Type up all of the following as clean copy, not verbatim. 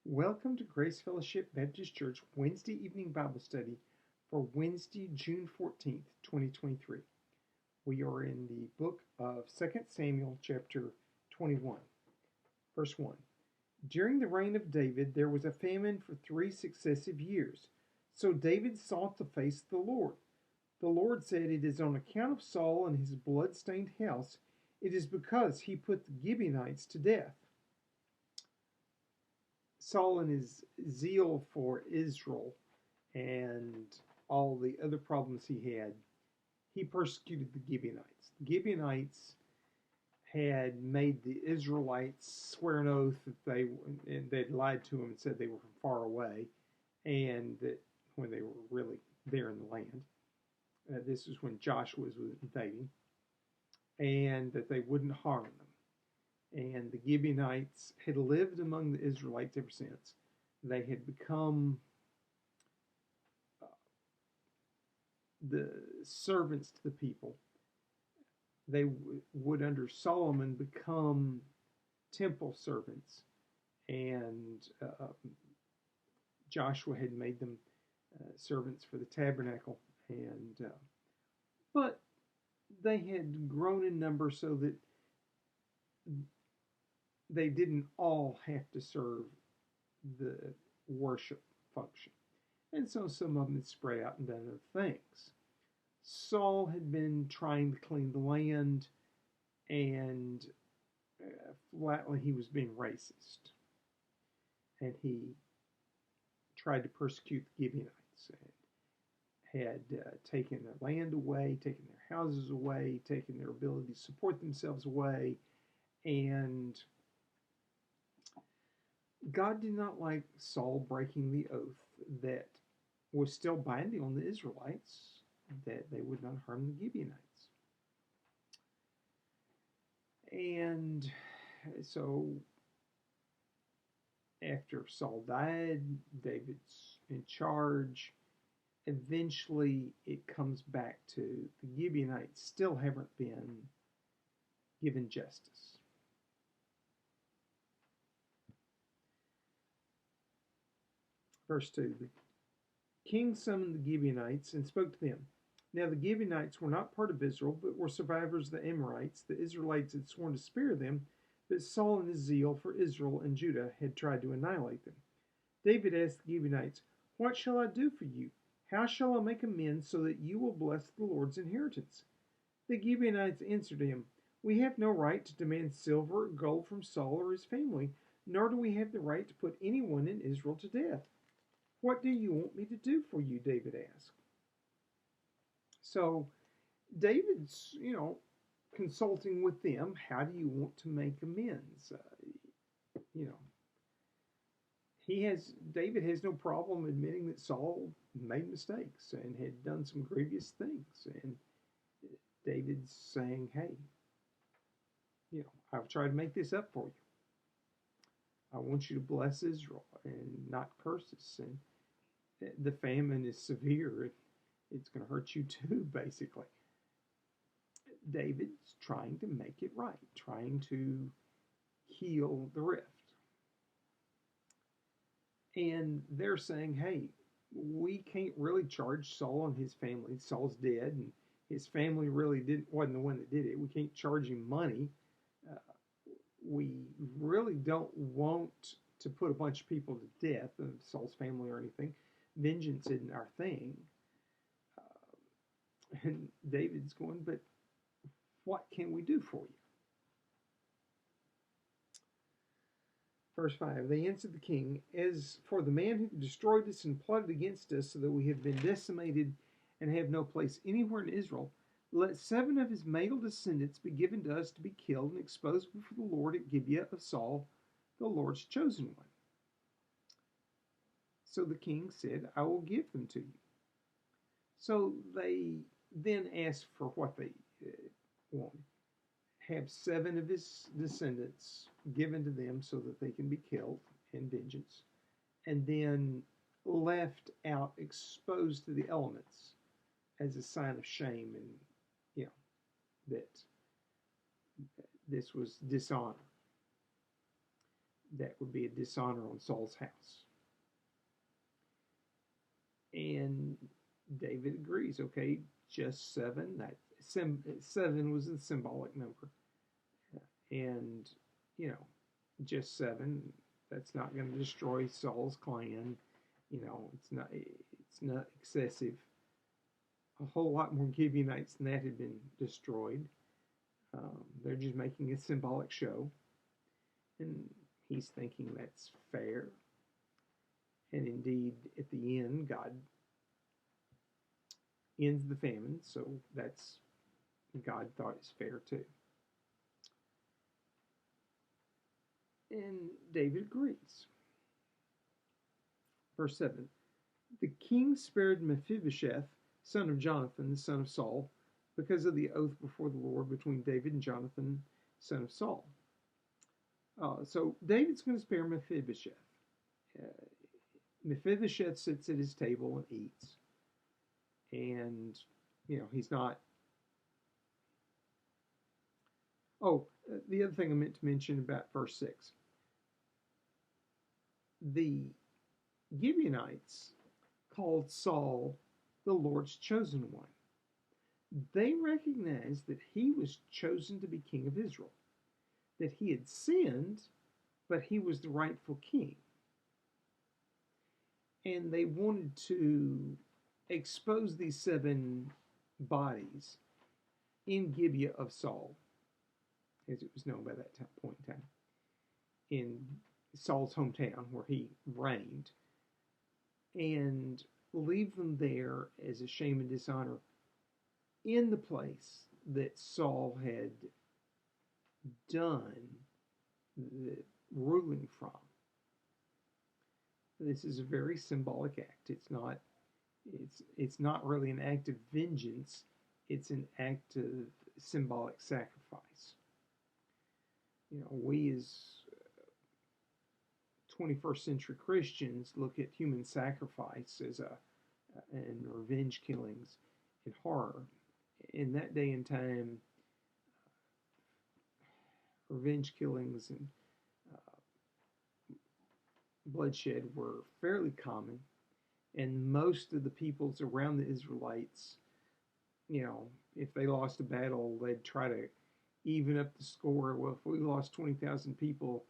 Welcome to Grace Fellowship Baptist Church Wednesday evening Bible study for Wednesday, June 14th, 2023. We are in the book of 2 Samuel, chapter 21, verse 1. During the reign of David, there was a famine for 3 successive years. So David sought the face of the Lord. The Lord said, "It is on account of Saul and his blood-stained house. It is because he put the Gibeonites to death." Saul and his zeal for Israel and all the other problems he had, he persecuted the Gibeonites. The Gibeonites had made the Israelites swear an oath that they'd lied to them and said they were from far away, and that when they were really there in the land. This is when Joshua was invading, and that they wouldn't harm them. And the Gibeonites had lived among the Israelites ever since. They had become the servants to the people. They would, under Solomon, become temple servants, and Joshua had made them servants for the tabernacle. And but they had grown in number so that they didn't all have to serve the worship function. And so some of them had spread out and done other things. Saul had been trying to clean the land, and flatly he was being racist. And he tried to persecute the Gibeonites and had taken their land away, taken their houses away, taken their ability to support themselves away. And God did not like Saul breaking the oath that was still binding on the Israelites, that they would not harm the Gibeonites. And so after Saul died, David's in charge. Eventually it comes back to the Gibeonites still haven't been given justice. Verse 2, the king summoned the Gibeonites and spoke to them. Now the Gibeonites were not part of Israel, but were survivors of the Amorites. The Israelites had sworn to spare them, but Saul in his zeal for Israel and Judah had tried to annihilate them. David asked the Gibeonites, "What shall I do for you? How shall I make amends so that you will bless the Lord's inheritance?" The Gibeonites answered him, "We have no right to demand silver or gold from Saul or his family, nor do we have the right to put anyone in Israel to death. What do you want me to do for you?" David asked. So David's, consulting with them. How do you want to make amends? David has no problem admitting that Saul made mistakes and had done some grievous things. And David's saying, "Hey, I've tried to make this up for you. I want you to bless Israel and not curse us. And the famine is severe. It's going to hurt you too," basically. David's trying to make it right, trying to heal the rift. And they're saying, "Hey, we can't really charge Saul and his family. Saul's dead, and his family really wasn't the one that did it. We can't charge him money. We really don't want to put a bunch of people to death, Saul's family or anything. Vengeance isn't our thing." And David's going, "But what can we do for you?" Verse 5, they answered the king, "As for the man who destroyed us and plotted against us so that we have been decimated and have no place anywhere in Israel, let 7 of his male descendants be given to us to be killed and exposed before the Lord at Gibeah of Saul, the Lord's chosen one." So the king said, "I will give them to you." So they then asked for what they wanted. Have 7 of his descendants given to them so that they can be killed in vengeance, and then left out, exposed to the elements as a sign of shame, and that this was dishonor. that would be a dishonor on Saul's house. And David agrees. Okay, just seven. That seven was a symbolic number, and you know, just seven. That's not going to destroy Saul's clan. You know, it's not. It's not excessive. A whole lot more Gibeonites than that had been destroyed. They're just making a symbolic show, and he's thinking that's fair. And indeed, at the end, God ends the famine, so that's God thought is fair too. And David agrees. Verse 7 The king spared Mephibosheth, son of Jonathan, the son of Saul, because of the oath before the Lord between David and Jonathan, son of Saul. So David's going to spare Mephibosheth. Uh, Mephibosheth sits at his table and eats. And, you know, he's not. Oh, the other thing I meant to mention about verse 6. The Gibeonites called Saul the Lord's chosen one. They recognized that he was chosen to be king of Israel, that he had sinned, but he was the rightful king. And they wanted to expose these 7 bodies in Gibeah of Saul, as it was known by that point in time, in Saul's hometown where he reigned, and leave them there as a shame and dishonor in the place that Saul had done the ruling from. This is a very symbolic act. It's not really an act of vengeance. It's an act of symbolic sacrifice. You know, we as 21st century Christians look at human sacrifice as and revenge killings and horror. In that day and time, revenge killings and bloodshed were fairly common, and most of the peoples around the Israelites, you know, if they lost a battle, they'd try to even up the score. Well, if we lost 20,000 people,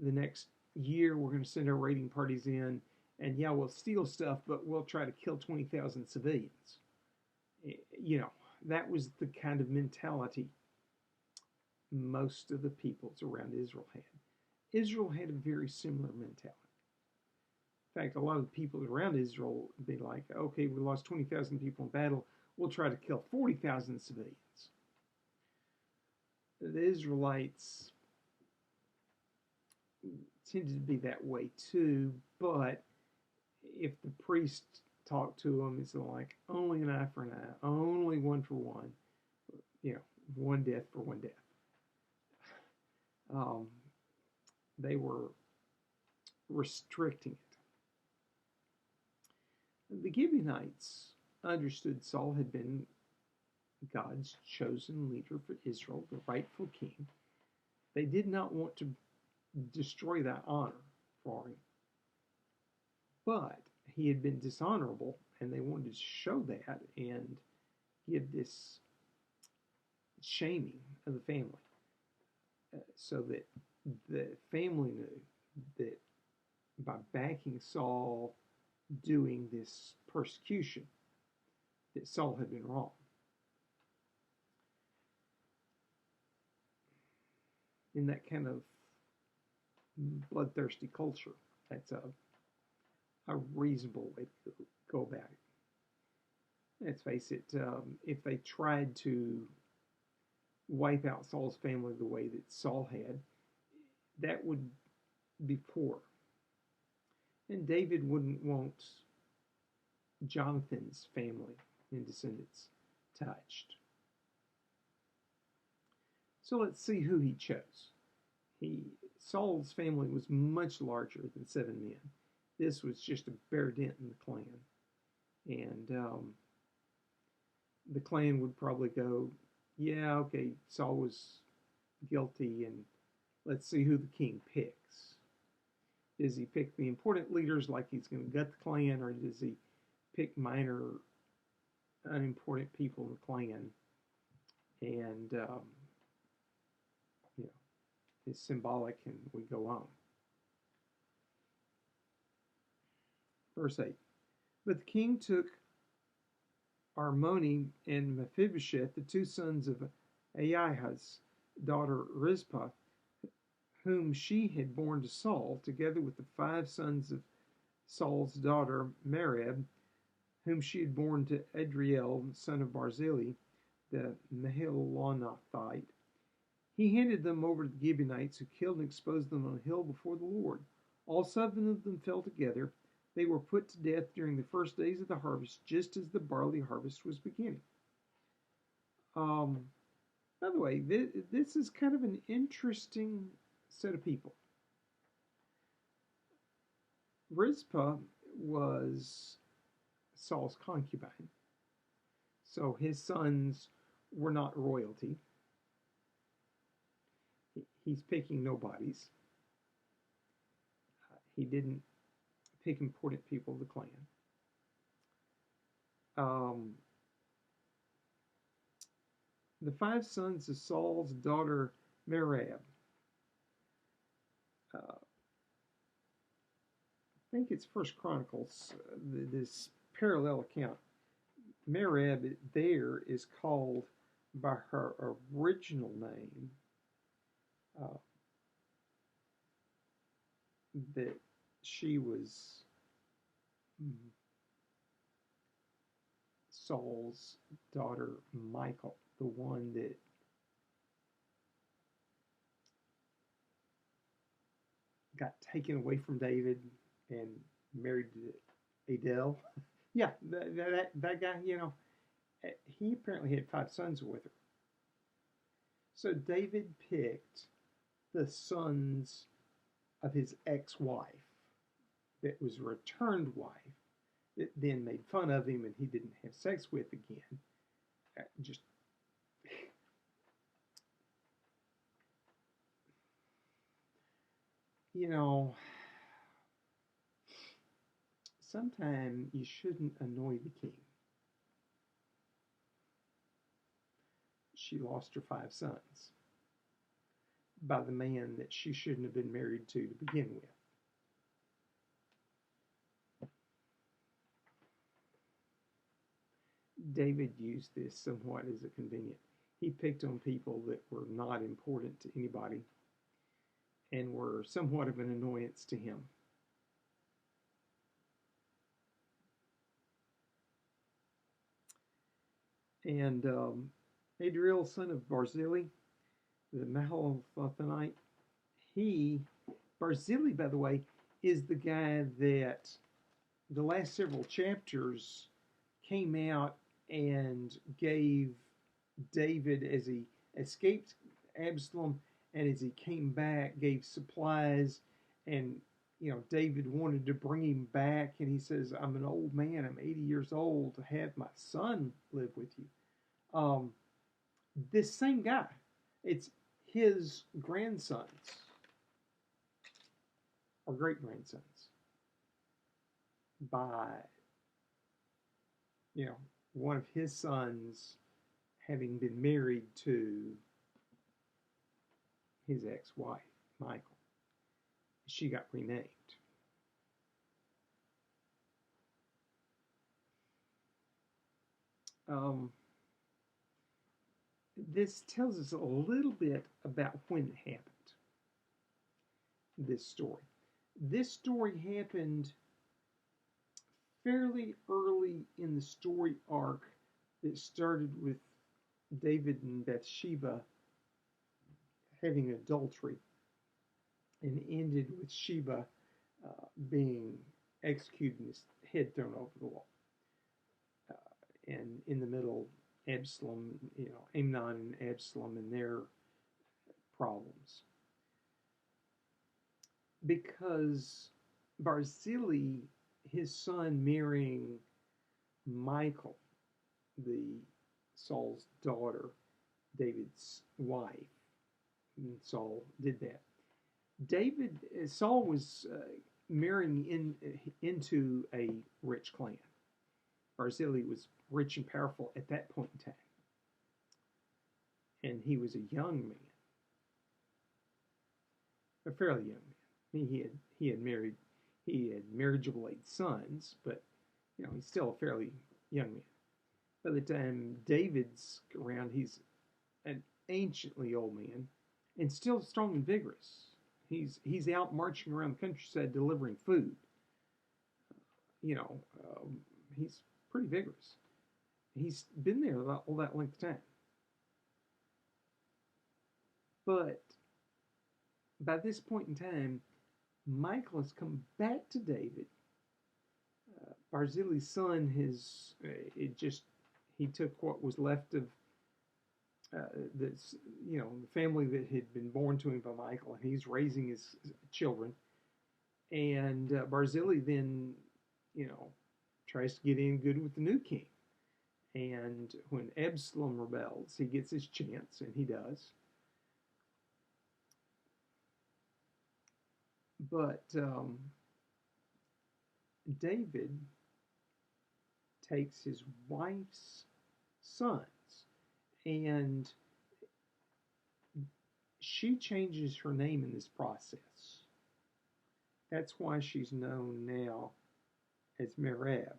the next year we're going to send our raiding parties in, and yeah, we'll steal stuff, but we'll try to kill 20,000 civilians. You know, that was the kind of mentality most of the peoples around Israel had. Israel had a very similar mentality. In fact, a lot of the people around Israel would be like, okay, we lost 20,000 people in battle, we'll try to kill 40,000 civilians. The Israelites tended to be that way too, but if the priest talked to them, it's like, only an eye for an eye, only one for one, you know, one death for one death. They were restricting it. The Gibeonites understood Saul had been God's chosen leader for Israel, the rightful king. They did not want to destroy that honor for him. But he had been dishonorable, and they wanted to show that and give this shaming of the family, so that the family knew that by backing Saul doing this persecution, that Saul had been wrong. In that kind of bloodthirsty culture, that's a reasonable way to go about it. Let's face it, if they tried to wipe out Saul's family the way that Saul had, that would be poor. And David wouldn't want Jonathan's family and descendants touched. So let's see who he chose. Saul's family was much larger than 7 men. This was just a bare dent in the clan. And the clan would probably go, yeah, okay, Saul was guilty, and let's see who the king picks. Does he pick the important leaders like he's going to gut the clan, or does he pick minor, unimportant people in the clan? And, you know, it's symbolic, and we go on. Verse 8. But the king took Armoni and Mephibosheth, the two sons of Ahijah's daughter Rizpah, whom she had borne to Saul, together with the 5 sons of Saul's daughter Merab, whom she had borne to Adriel, son of Barzillai, the Mehillonathite. He handed them over to the Gibeonites, who killed and exposed them on a hill before the Lord. All 7 of them fell together. They were put to death during the first days of the harvest, just as the barley harvest was beginning. By the way, this is kind of an interesting set of people. Rizpah was Saul's concubine, so his sons were not royalty. He's picking nobodies. He didn't pick important people of the clan. The 5 sons of Saul's daughter Merab. I think it's First Chronicles, this parallel account. Merab there is called by her original name, that she was Saul's daughter Michal, the one that got taken away from David and married to Adel. Yeah, that guy, you know, he apparently had 5 sons with her. So David picked the sons of his ex-wife that was a returned wife that then made fun of him and he didn't have sex with again. Just you know, sometimes you shouldn't annoy the king. She lost her 5 sons by the man that she shouldn't have been married to begin with. David used this somewhat as a convenient. He picked on people that were not important to anybody and were somewhat of an annoyance to him. And Adriel, son of Barzillai, the Mahalathite, Barzillai, by the way, is the guy that the last several chapters came out and gave David, as he escaped Absalom and as he came back, gave supplies. And you know, David wanted to bring him back, and he says, I'm an old man, I'm 80 years old, to have my son live with you. This same guy, it's his grandsons or great-grandsons by, you know, one of his sons having been married to his ex-wife, Michal. She got renamed. This tells us a little bit about when it happened, this story. This story happened fairly early in the story arc that started with David and Bathsheba having adultery and ended with Sheba being executed and his head thrown over the wall. And in the middle, Absalom, you know, Amnon and Absalom and their problems. Because Barzillai, his son, marrying Michal, the Saul's daughter, David's wife, and Saul did that. Saul was marrying into a rich clan. Barzillai was rich and powerful at that point in time, and he was a young man, a fairly young man. He had marriageable age sons, but he's still a fairly young man. By the time David's around, he's an anciently old man and still strong and vigorous. He's out marching around the countryside delivering food. You know, he's pretty vigorous. He's been there all that length of time. But by this point in time, Michal has come back to David. Barzillai's son he took what was left of the family that had been born to him by Michal, and he's raising his children. And Barzillai then, tries to get in good with the new king. And when Absalom rebels, he gets his chance, and he does. But David takes his wife's sons, and she changes her name in this process. That's why she's known now as Merab.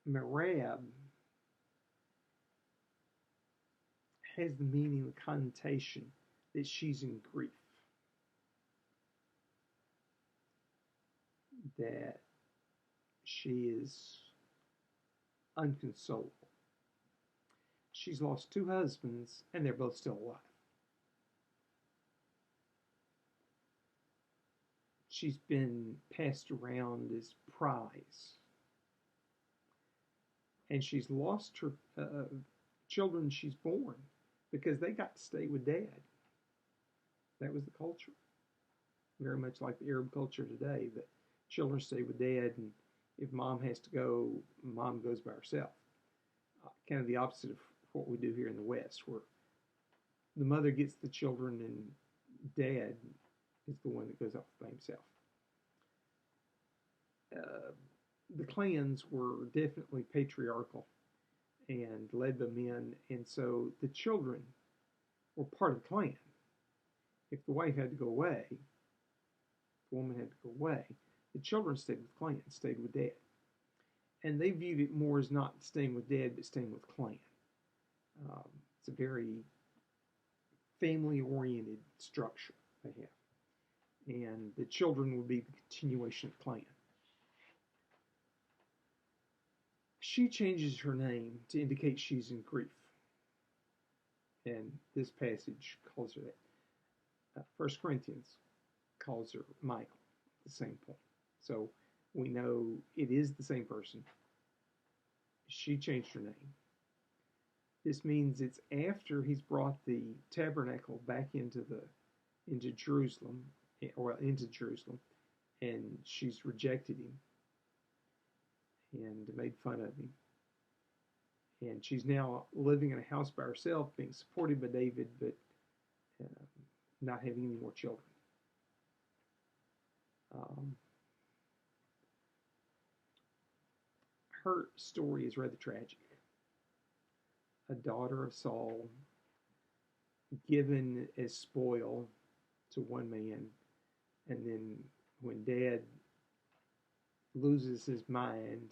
Merab has the meaning, the connotation that she's in grief. That she is unconsolable. She's lost 2 husbands, and they're both still alive. She's been passed around as prize. And she's lost her children she's born because they got to stay with dad. That was the culture. Very much like the Arab culture today, that children stay with dad, and if mom has to go, mom goes by herself. Kind of the opposite of what we do here in the West, where the mother gets the children and dad is the one that goes off by himself. The clans were definitely patriarchal and led by men, and so the children were part of the clan. If the wife had to go away, the woman had to go away, the children stayed with the clan, stayed with dad. And they viewed it more as not staying with dad, but staying with the clan. It's a very family-oriented structure they have. And the children would be the continuation of the clan. She changes her name to indicate she's in grief. And this passage calls her that. 1 Corinthians calls her Michal at the same point. So we know it is the same person. She changed her name. This means it's after he's brought the tabernacle back into Jerusalem, and she's rejected him and made fun of him. And she's now living in a house by herself, being supported by David, but not having any more children. Her story is rather tragic. A daughter of Saul given as spoil to one man, and then when dad loses his mind,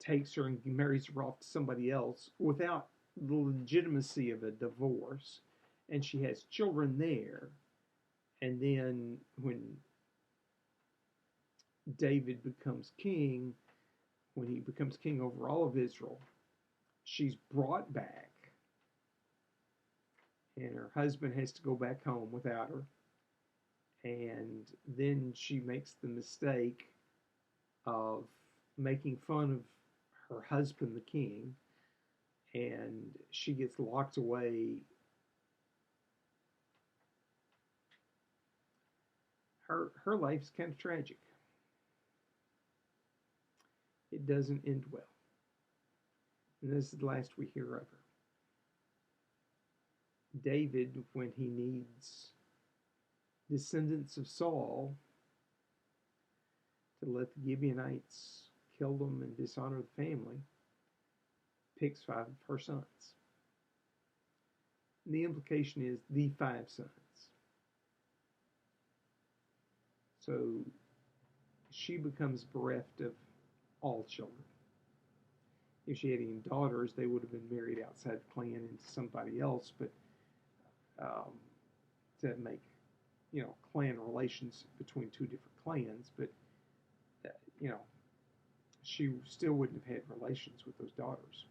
takes her and marries her off to somebody else without the legitimacy of a divorce, and she has children there. And then when David becomes king, when he becomes king over all of Israel, she's brought back, and her husband has to go back home without her. And then she makes the mistake of making fun of her husband, the king, and she gets locked away. Her life's kind of tragic. It doesn't end well. And this is the last we hear of her. David, when he needs descendants of Saul to let the Gibeonites kill them and dishonor the family, picks 5 of her sons. And the implication is the 5 sons. So she becomes bereft of all children. If she had any daughters, they would have been married outside the clan into somebody else, but um, to make, clan relations between 2 different clans. But uh, you know, she still wouldn't have had relations with those daughters.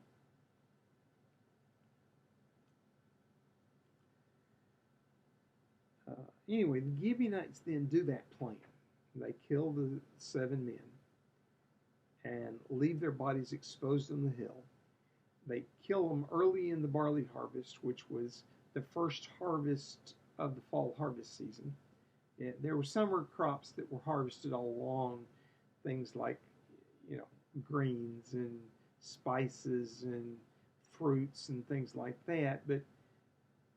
Anyway, the Gibeonites then do that plan. They kill the 7 men and leave their bodies exposed on the hill. They kill them early in the barley harvest, which was the first harvest of the fall harvest season. And there were summer crops that were harvested all along, things like, greens and spices and fruits and things like that. But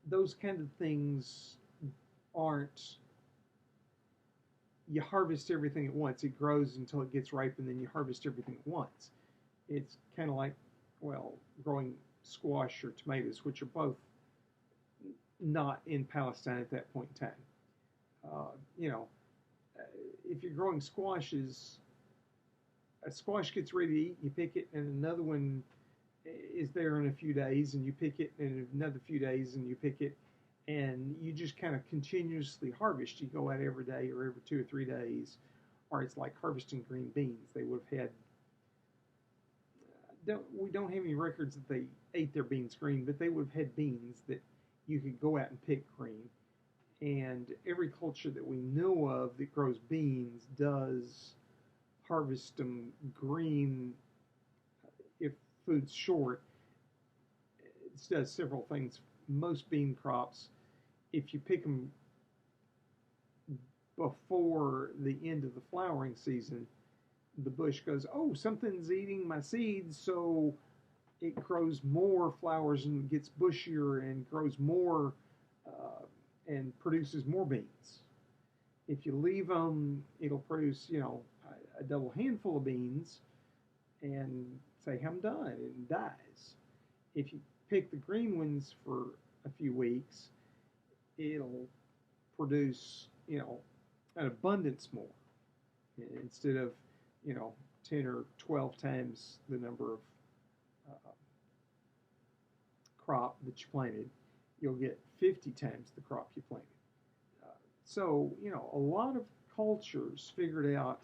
those kind of things aren't, you harvest everything at once. It grows until it gets ripe, and then you harvest everything at once. It's kind of like, growing squash or tomatoes, which are both not in Palestine at that point in time. You know, if you're growing squashes, a squash gets ready to eat, you pick it, and another one is there in a few days, and you pick it, and another few days, and you pick it, and you just kind of continuously harvest. You go out every day or every 2 or 3 days, or it's like harvesting green beans. They would have had, we don't have any records that they ate their beans green, but they would have had beans that you could go out and pick green. And every culture that we know of that grows beans does harvest them green if food's short. It does several things. Most bean crops, if you pick them before the end of the flowering season, the bush goes, oh, something's eating my seeds, so it grows more flowers and gets bushier and grows more and produces more beans. If you leave them, it'll produce, a double handful of beans and say, I'm done, and dies. If you pick the green ones for a few weeks, it'll produce, an abundance more instead of, 10 or 12 times the number of crop that you planted. You'll get 50 times the crop you planted. So, a lot of cultures figured out,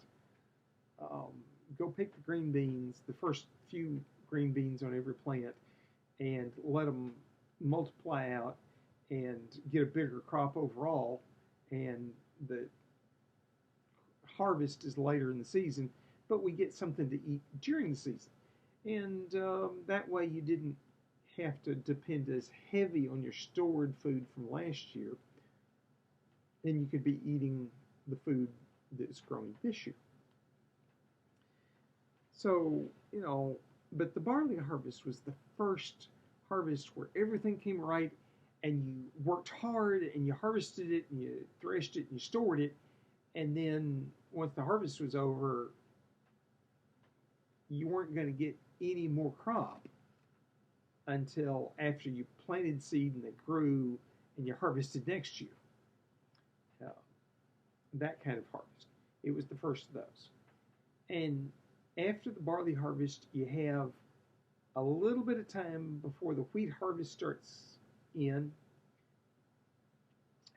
go pick the green beans, the first few green beans on every plant, and let them multiply out and get a bigger crop overall. And the harvest is later in the season, but we get something to eat during the season. And that way you didn't have to depend as heavy on your stored food from last year, and you could be eating the food that's growing this year. So, but the barley harvest was the first harvest where everything came right, and you worked hard, and you harvested it, and you threshed it, and you stored it, and then once the harvest was over, you weren't going to get any more crop until after you planted seed and they grew and you harvested next year. That kind of harvest. It was the first of those. And after the barley harvest, you have a little bit of time before the wheat harvest starts in.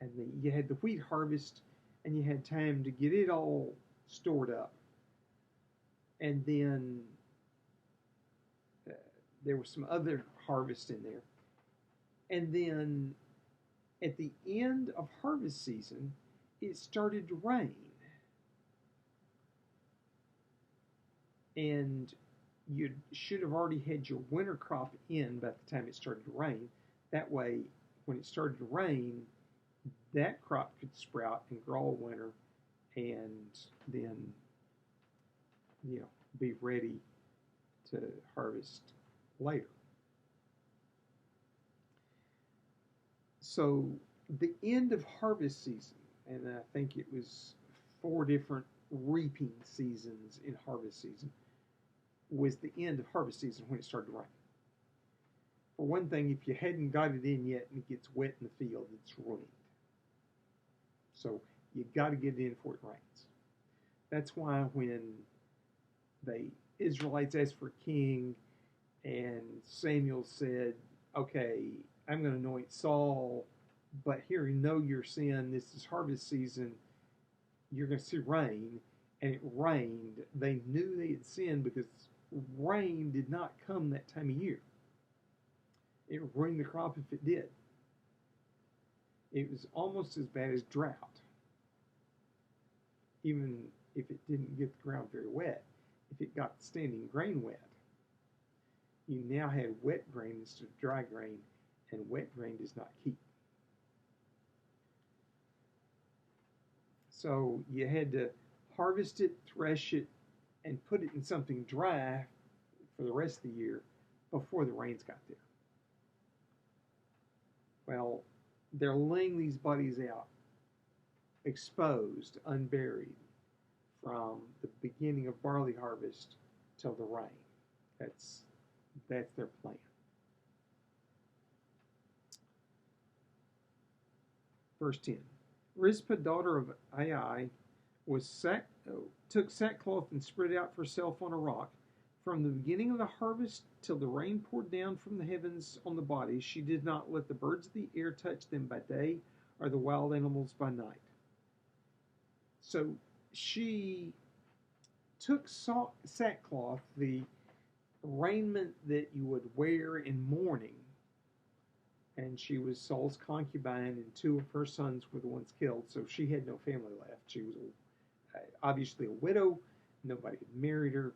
And you had the wheat harvest, and you had time to get it all stored up. And then there was some other harvest in there. And then at the end of harvest season, it started to rain. And you should have already had your winter crop in by the time it started to rain. That way, when it started to rain, that crop could sprout and grow all winter and then, be ready to harvest later. So the end of harvest season, and I think it was 4 different reaping seasons in harvest season, was the end of harvest season when it started to rain. For one thing, if you hadn't got it in yet and it gets wet in the field, it's ruined. So you got to get it in before it rains. That's why when the Israelites asked for a king and Samuel said, okay, I'm going to anoint Saul, but here you know your sin, this is harvest season, you're going to see rain, and it rained. They knew they had sinned because rain did not come that time of year. It ruined the crop if it did. It was almost as bad as drought, even if it didn't get the ground very wet. If it got standing grain wet, you now had wet grain instead of dry grain, and wet grain does not keep. So you had to harvest it, thresh it, and put it in something dry for the rest of the year before the rains got there. Well, they're laying these bodies out, exposed, unburied, from the beginning of barley harvest till the rain. That's their plan. Verse 10. Rizpah, daughter of Ai, took sackcloth and spread out for herself on a rock. From the beginning of the harvest till the rain poured down from the heavens on the bodies, she did not let the birds of the air touch them by day or the wild animals by night. So she took sackcloth, the raiment that you would wear in mourning, and she was Saul's concubine, and 2 of her sons were the ones killed, so she had no family left. She was obviously a widow. Nobody had married her.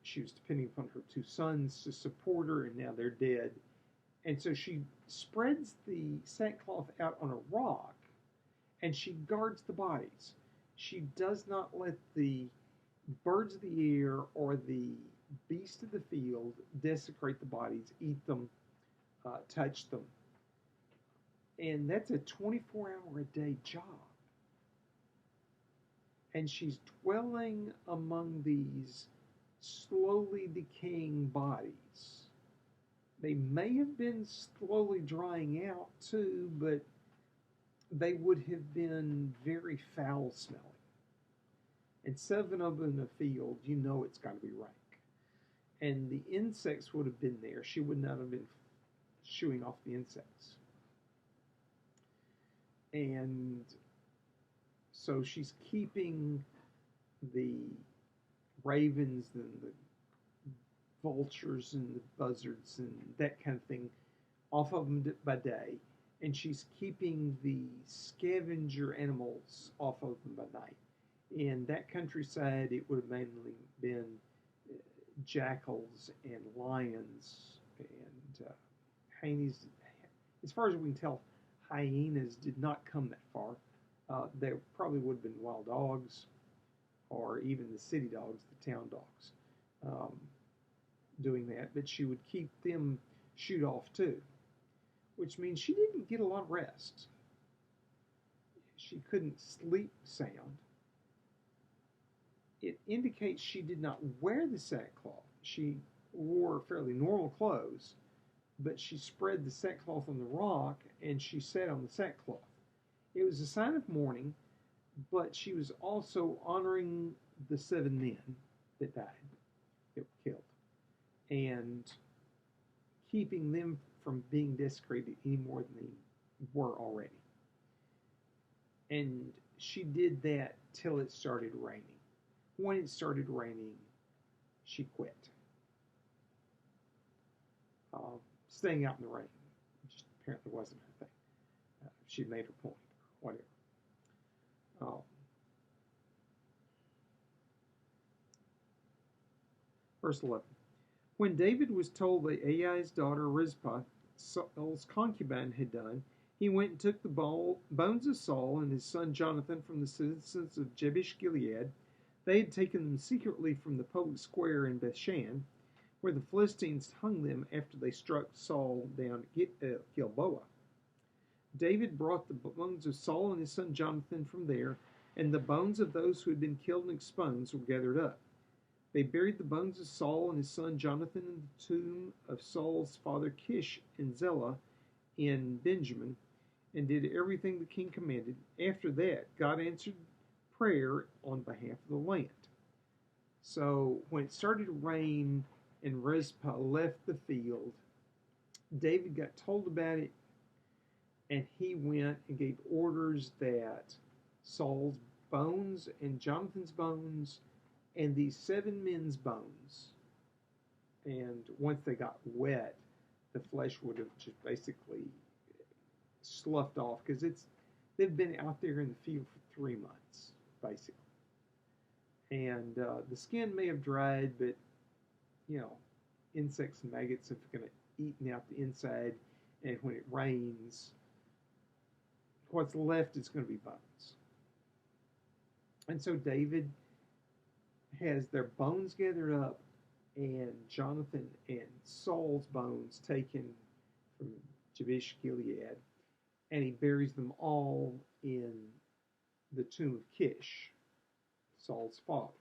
She was depending upon her 2 sons to support her, and now they're dead. And so she spreads the sackcloth out on a rock, and she guards the bodies. She does not let the birds of the air or the beasts of the field desecrate the bodies, eat them, touch them. And that's a 24-hour-a-day job. And she's dwelling among these slowly decaying bodies. They may have been slowly drying out too, but they would have been very foul smelling. And 7 of them in the field, you know it's got to be rank. And the insects would have been there. She would not have been shooing off the insects. And so she's keeping the ravens and the vultures and the buzzards and that kind of thing off of them by day, and she's keeping the scavenger animals off of them by night. In that countryside, it would have mainly been jackals and lions and hyenas. As far as we can tell, hyenas did not come that far. There probably would have been wild dogs, or even the city dogs, the town dogs, doing that. But she would keep them shoot off too, which means she didn't get a lot of rest. She couldn't sleep sound. It indicates she did not wear the sackcloth. She wore fairly normal clothes, but she spread the sackcloth on the rock and she sat on the sackcloth. It was a sign of mourning, but she was also honoring the 7 men that died, that were killed, and keeping them from being desecrated any more than they were already. And she did that till it started raining. When it started raining, she quit. Staying out in the rain just apparently wasn't her thing. She made her point, or whatever. Verse 11. When David was told that Ai's daughter Rizpah, Saul's concubine, had done, he went and took the bones of Saul and his son Jonathan from the citizens of Jabesh Gilead. They had taken them secretly from the public square in Bethshan, where the Philistines hung them after they struck Saul down at Gilboa. David brought the bones of Saul and his son Jonathan from there, and the bones of those who had been killed and exposed were gathered up. They buried the bones of Saul and his son Jonathan in the tomb of Saul's father Kish in Zelah in Benjamin, and did everything the king commanded. After that, God answered prayer on behalf of the land. So when it started to rain and Rizpah left the field, David got told about it, and he went and gave orders that Saul's bones and Jonathan's bones and these 7 men's bones, and once they got wet, the flesh would have just basically sloughed off, because they've been out there in the field for 3 months basically, and the skin may have dried, but insects and maggots have kind of eaten out the inside, and when it rains, what's left is going to be bones. And so David has their bones gathered up, and Jonathan and Saul's bones taken from Jabesh Gilead, and he buries them all in the tomb of Kish, Saul's father,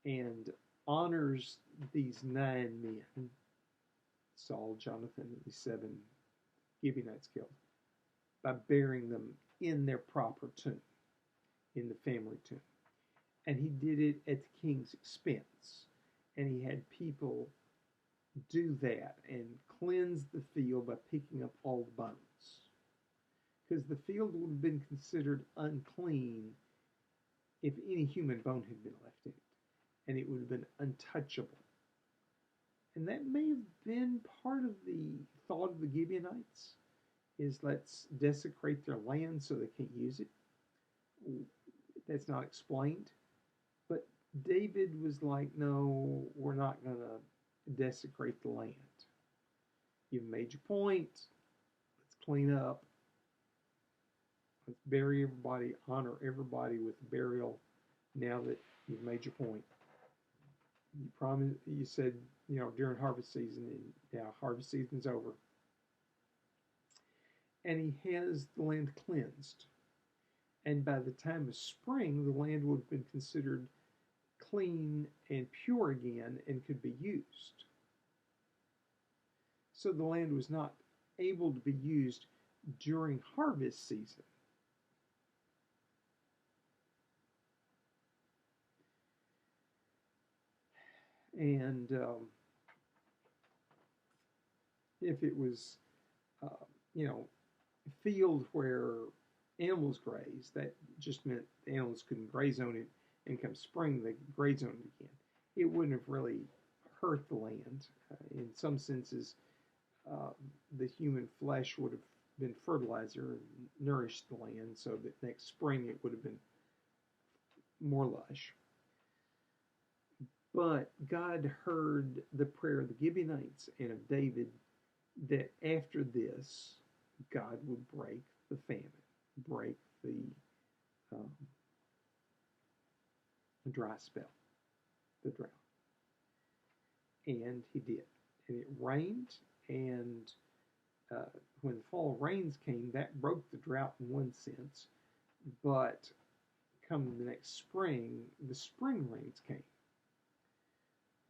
and honors these 9 men, Saul, Jonathan, and the 7 Gibeonites killed, by burying them in their proper tomb, in the family tomb. And he did it at the king's expense. And he had people do that and cleanse the field by picking up all the bones. Because the field would have been considered unclean if any human bone had been left in it. And it would have been untouchable. And that may have been part of the thought of the Gibeonites, is let's desecrate their land so they can't use it. That's not explained. But David was like, no, we're not going to desecrate the land. You've made your point. Let's clean up. Let's bury everybody, honor everybody with burial now that you've made your point. You promised, you said, during harvest season, and now harvest season's over. And he has the land cleansed. And by the time of spring, the land would have been considered clean and pure again and could be used. So the land was not able to be used during harvest season. And if it was, a field where animals graze, that just meant the animals couldn't graze on it, and come spring, they could graze on it again. It wouldn't have really hurt the land. In some senses, the human flesh would have been fertilizer and nourished the land, so that next spring it would have been more lush. But God heard the prayer of the Gibeonites and of David that after this, God would break the famine, break the dry spell, the drought. And he did. And it rained, and when the fall rains came, that broke the drought in one sense. But come the next spring, the spring rains came.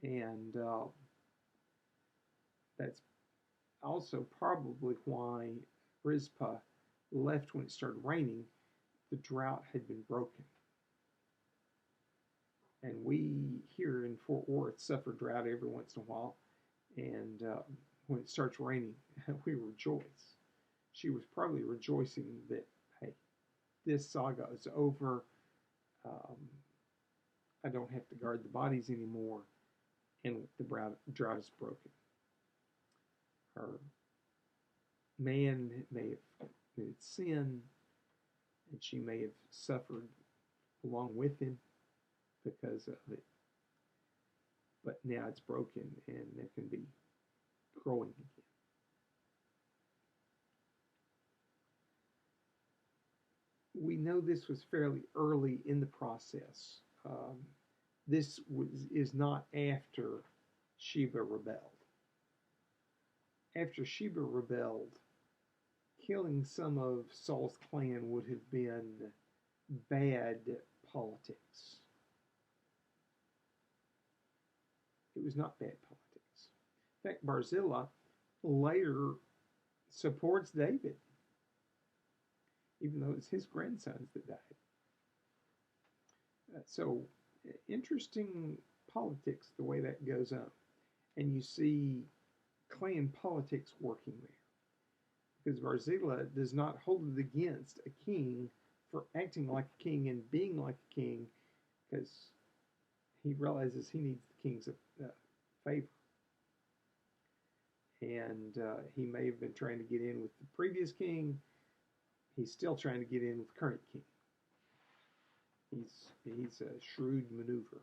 And that's also probably why Rizpah left when it started raining. The drought had been broken. And we here in Fort Worth suffer drought every once in a while. And when it starts raining, we rejoice. She was probably rejoicing that, hey, this saga is over. I don't have to guard the bodies anymore. And the drought is broken. Her man may have committed sin, and she may have suffered along with him because of it. But now it's broken, and there can be growing again. We know this was fairly early in the process. This is not after Sheba rebelled. After Sheba rebelled, killing some of Saul's clan would have been bad politics. It was not bad politics. In fact, Barzillai later supports David, even though it's his grandsons that died. So interesting politics, the way that goes on. And you see clan politics working there. Because Barzillai does not hold it against a king for acting like a king and being like a king, because he realizes he needs the king's favor. And he may have been trying to get in with the previous king. He's still trying to get in with the current king. He's a shrewd maneuver.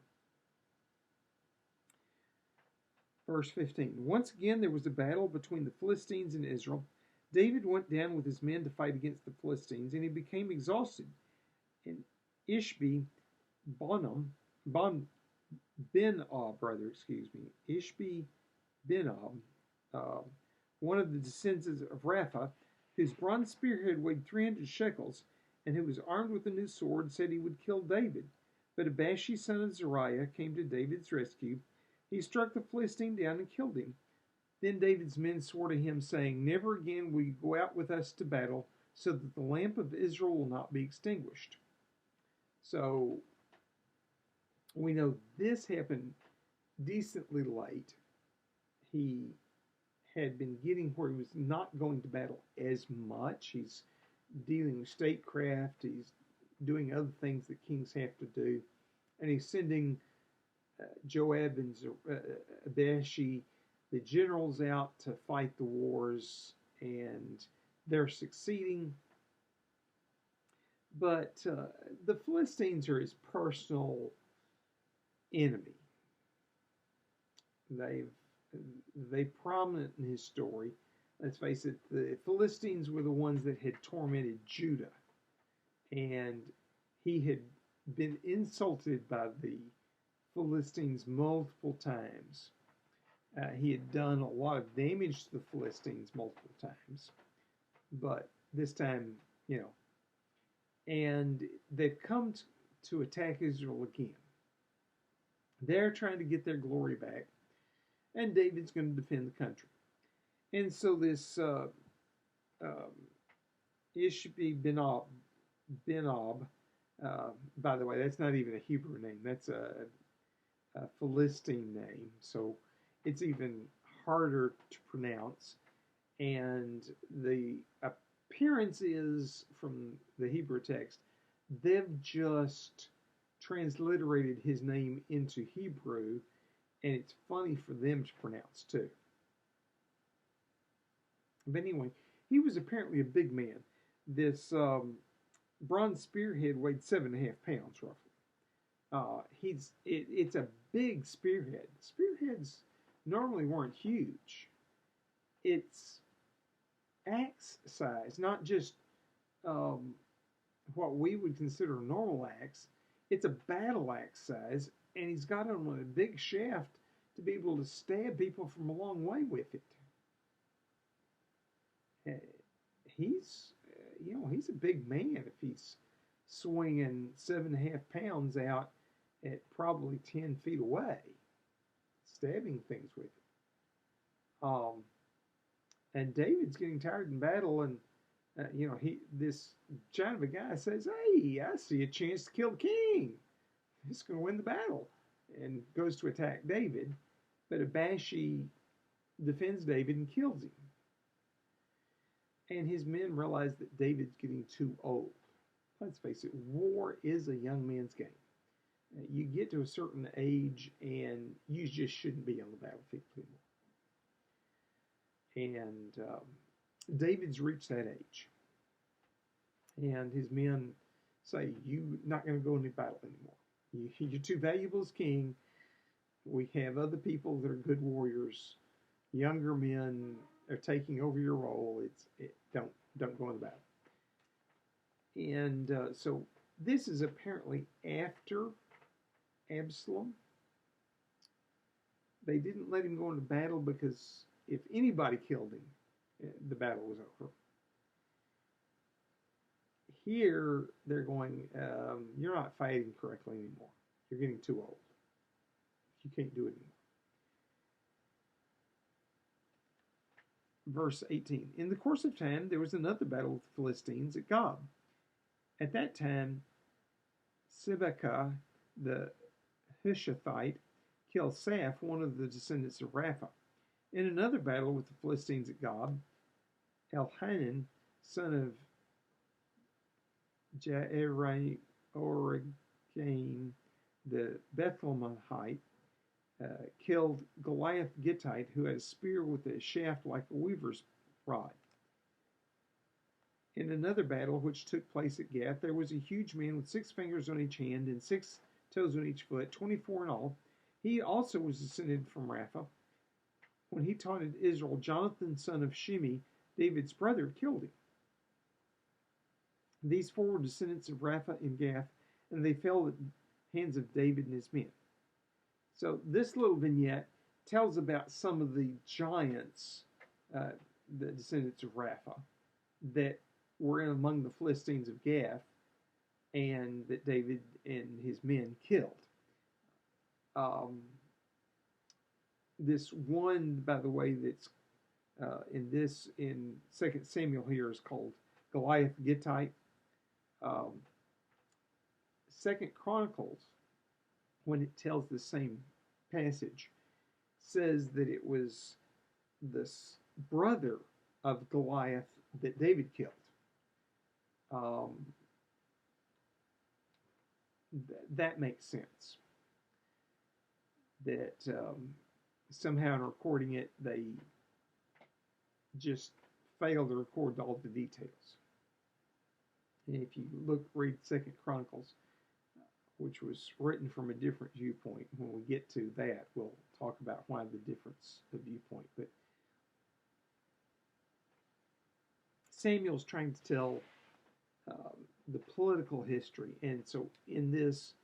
Verse 15. Once again there was a battle between the Philistines and Israel. David went down with his men to fight against the Philistines, and he became exhausted. And Ishbi Benob, Ishbi Benob, one of the descendants of Rapha, whose bronze spearhead weighed 300 shekels, and who was armed with a new sword, said he would kill David. But Abashi, son of Zeruiah, came to David's rescue. He struck the Philistine down and killed him. Then David's men swore to him, saying, "Never again will you go out with us to battle, so that the lamp of Israel will not be extinguished." So we know this happened decently late. He had been getting where he was not going to battle as much. He's dealing with statecraft. He's doing other things that kings have to do. And he's sending Joab and Abashi, the generals, out to fight the wars, and they're succeeding. But the Philistines are his personal enemy. They're prominent in his story. Let's face it, the Philistines were the ones that had tormented Judah, and he had been insulted by the Philistines multiple times. He had done a lot of damage to the Philistines multiple times, but this time, and they've come to attack Israel again. They're trying to get their glory back, and David's going to defend the country. And so this Ishbi Benob, by the way, that's not even a Hebrew name. That's a Philistine name. So it's even harder to pronounce. And the appearance is, from the Hebrew text, they've just transliterated his name into Hebrew, and it's funny for them to pronounce too. But anyway, he was apparently a big man. This bronze spearhead weighed 7.5 pounds roughly. It's a big spearhead. Spearheads normally weren't huge. It's axe size, not just what we would consider a normal axe. It's a battle axe size, and he's got on a big shaft to be able to stab people from a long way with it. He's a big man if he's swinging 7.5 pounds out at probably 10 feet away, stabbing things with it. And David's getting tired in battle, and this giant of a guy says, "Hey, I see a chance to kill the king. He's going to win the battle," and goes to attack David. But Abashi defends David and kills him. And his men realize that David's getting too old. Let's face it, war is a young man's game. You get to a certain age and you just shouldn't be on the battlefield anymore. And David's reached that age. And his men say, "You're not going to go into battle anymore. You're too valuable as king. We have other people that are good warriors. Younger men are taking over your role. Don't go into battle." And so this is apparently after Absalom. They didn't let him go into battle because if anybody killed him, the battle was over. Here, they're going, you're not fighting correctly anymore. You're getting too old. You can't do it anymore. Verse 18. In the course of time, there was another battle with the Philistines at Gob. At that time, Sibekah, the Hushathite, killed Saph, one of the descendants of Rapha. In another battle with the Philistines at Gob, Elhanan, son of Jairah, the Bethlehemite, killed Goliath Gittite, who had a spear with a shaft like a weaver's rod. In another battle which took place at Gath, there was a huge man with 6 fingers on each hand and 6 toes on each foot, 24 in all. He also was descended from Rapha. When he taunted Israel, Jonathan, son of Shimei, David's brother, killed him. These 4 were descendants of Rapha and Gath, and they fell at the hands of David and his men. So this little vignette tells about some of the giants, the descendants of Rapha, that were in among the Philistines of Gath, and that David and his men killed. This one, by the way, that's in 2 Samuel here is called Goliath Gittite. 2 Chronicles, when it tells the same passage, says that it was this brother of Goliath that David killed. That makes sense. That somehow in recording it, they just failed to record all the details. And if you read 2 Chronicles, which was written from a different viewpoint, when we get to that, we'll talk about why the difference of viewpoint. But Samuel's trying to tell the political history, and so in this,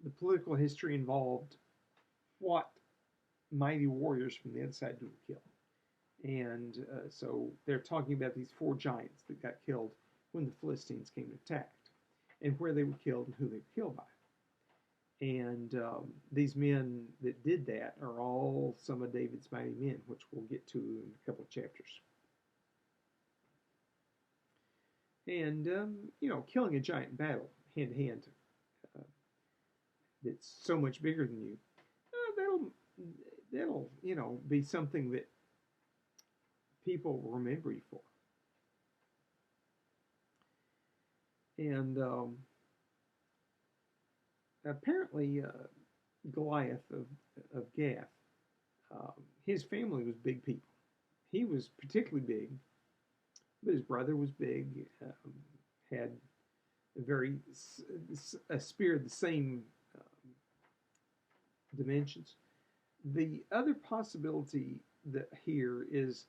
the political history involved what mighty warriors from the other side would kill. And so they're talking about these 4 giants that got killed when the Philistines came and attacked, and where they were killed and who they were killed by. And these men that did that are all some of David's mighty men, which we'll get to in a couple of chapters. And, killing a giant in battle, hand to hand, that's so much bigger than you, that'll be something that people will remember you for. And apparently, Goliath of Gath, his family was big people. He was particularly big, but his brother was big, had a spear the same dimensions. The other possibility that here is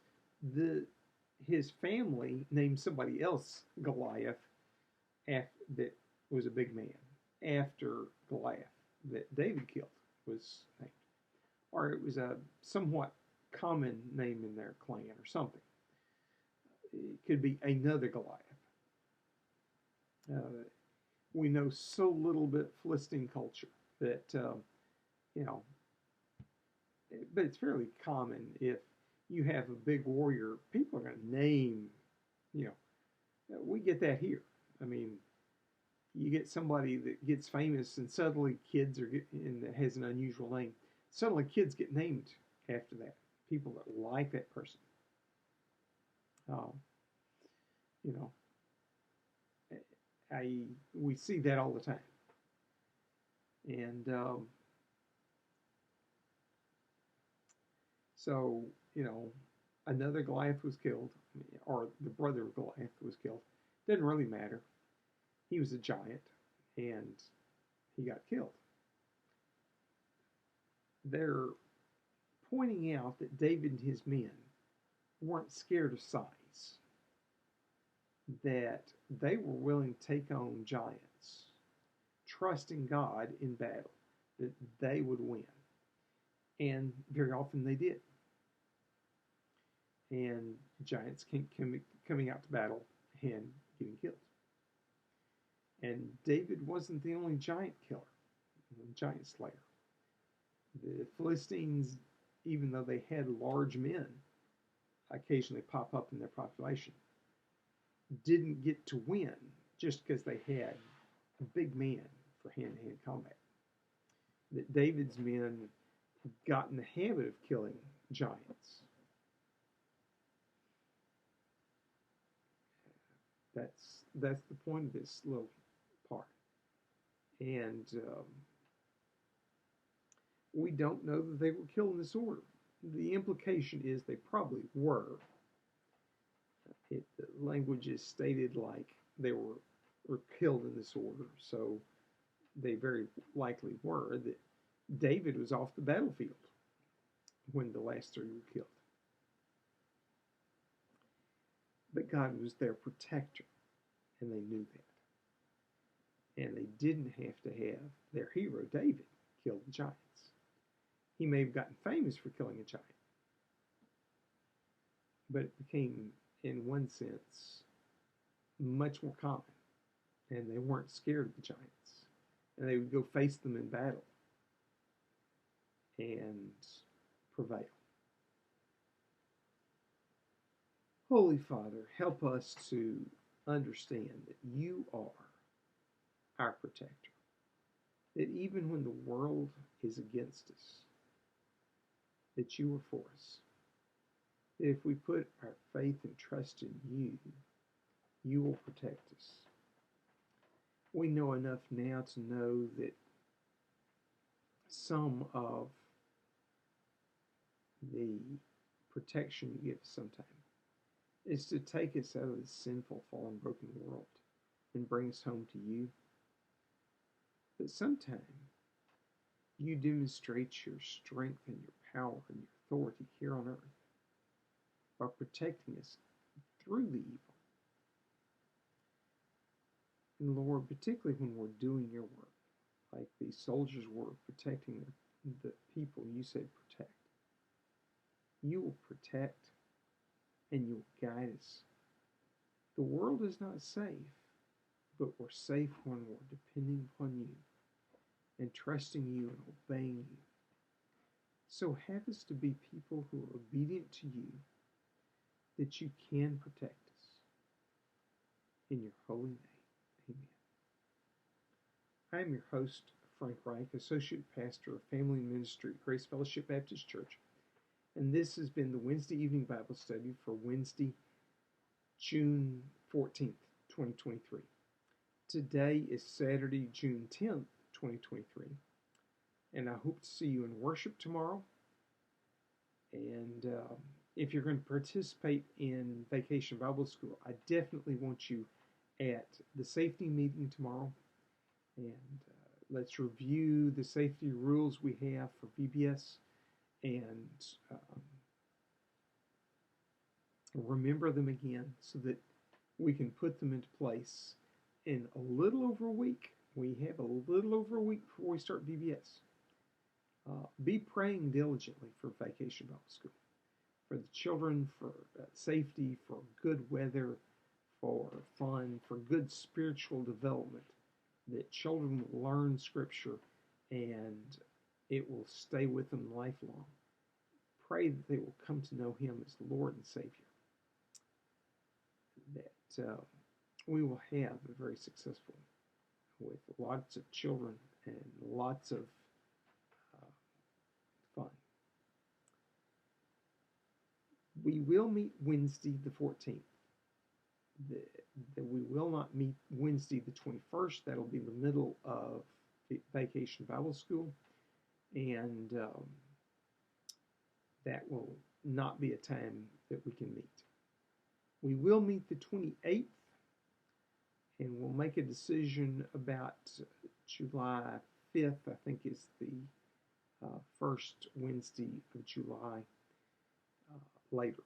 his family named somebody else Goliath that was a big man after Goliath that David killed was named. Or it was a somewhat common name in their clan or something. It could be another Goliath. We know so little bit Philistine culture that, but it's fairly common if you have a big warrior, people are going to name, we get that here. I mean, you get somebody that gets famous and suddenly kids and that has an unusual name. Suddenly kids get named after that. People that like that person. We see that all the time. And so, another Goliath was killed, or the brother of Goliath was killed. Didn't really matter. He was a giant, and he got killed. They're pointing out that David and his men weren't scared of size, that they were willing to take on giants, trusting God in battle, that they would win. And very often they did. And giants coming out to battle and getting killed. And David wasn't the only giant killer, giant slayer. The Philistines, even though they had large men occasionally pop up in their population, didn't get to win just because they had a big man for hand-to-hand combat. That David's men got in the habit of killing giants. That's the point of this little part. And we don't know that they were killed in this order. The implication is they probably were. The language is stated like they were killed in this order, so they very likely were. That David was off the battlefield when the last three were killed. But God was their protector, and they knew that. And they didn't have to have their hero, David, kill the giants. He may have gotten famous for killing a giant, but it became, in one sense, much more common. And they weren't scared of the giants. And they would go face them in battle and prevail. Holy Father, help us to understand that you are our protector. That even when the world is against us, that you are for us. That if we put our faith and trust in you, you will protect us. We know enough now to know that some of the protection you give us sometimes is to take us out of this sinful, fallen, broken world and bring us home to you. But sometimes you demonstrate your strength and your power and your authority here on earth by protecting us through the evil. And Lord, particularly when we're doing your work, like these soldiers were protecting the people you said protect, you will protect and you will guide us. The world is not safe, but we're safe when we're depending upon you and trusting you and obeying you. So have us to be people who are obedient to you, that you can protect us. In your holy name, amen. I am your host, Frank Reich, Associate Pastor of Family and Ministry at Grace Fellowship Baptist Church. And this has been the Wednesday evening Bible study for Wednesday, June 14th, 2023. Today is Saturday, June 10th, 2023. And I hope to see you in worship tomorrow. And if you're going to participate in Vacation Bible School, I definitely want you at the safety meeting tomorrow. And let's review the safety rules we have for VBS and remember them again so that we can put them into place in a little over a week. We have a little over a week before we start VBS. Be praying diligently for Vacation Bible School, for the children, for safety, for good weather, for fun, for good spiritual development, that children will learn Scripture and it will stay with them lifelong. Pray that they will come to know Him as Lord and Savior. That we will have a very successful with lots of children and lots of fun. We will meet Wednesday the 14th. We will not meet Wednesday the 21st. That'll be the middle of the Vacation Bible School. And that will not be a time that we can meet. We will meet the 28th, and we'll make a decision about July 5th, I think is the first Wednesday of July later.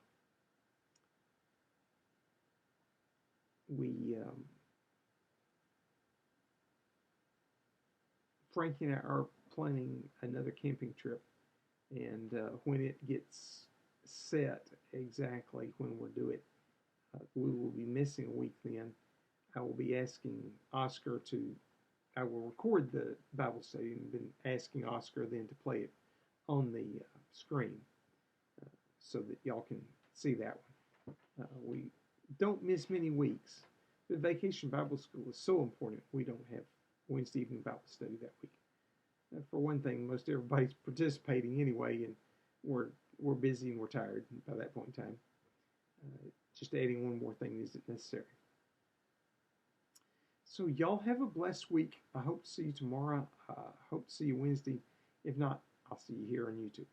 Frankie and I are planning another camping trip, and when it gets set exactly when we'll do it, we will be missing a week then. I will be asking Oscar to, I will record the Bible study and then asking Oscar then to play it on the screen so that y'all can see that one. We don't miss many weeks. But Vacation Bible School is so important. We don't have Wednesday evening Bible study that week. For one thing, most everybody's participating anyway, and we're busy and we're tired by that point in time. Just adding one more thing isn't necessary. So y'all have a blessed week. I hope to see you tomorrow. Hope to see you Wednesday. If not, I'll see you here on YouTube.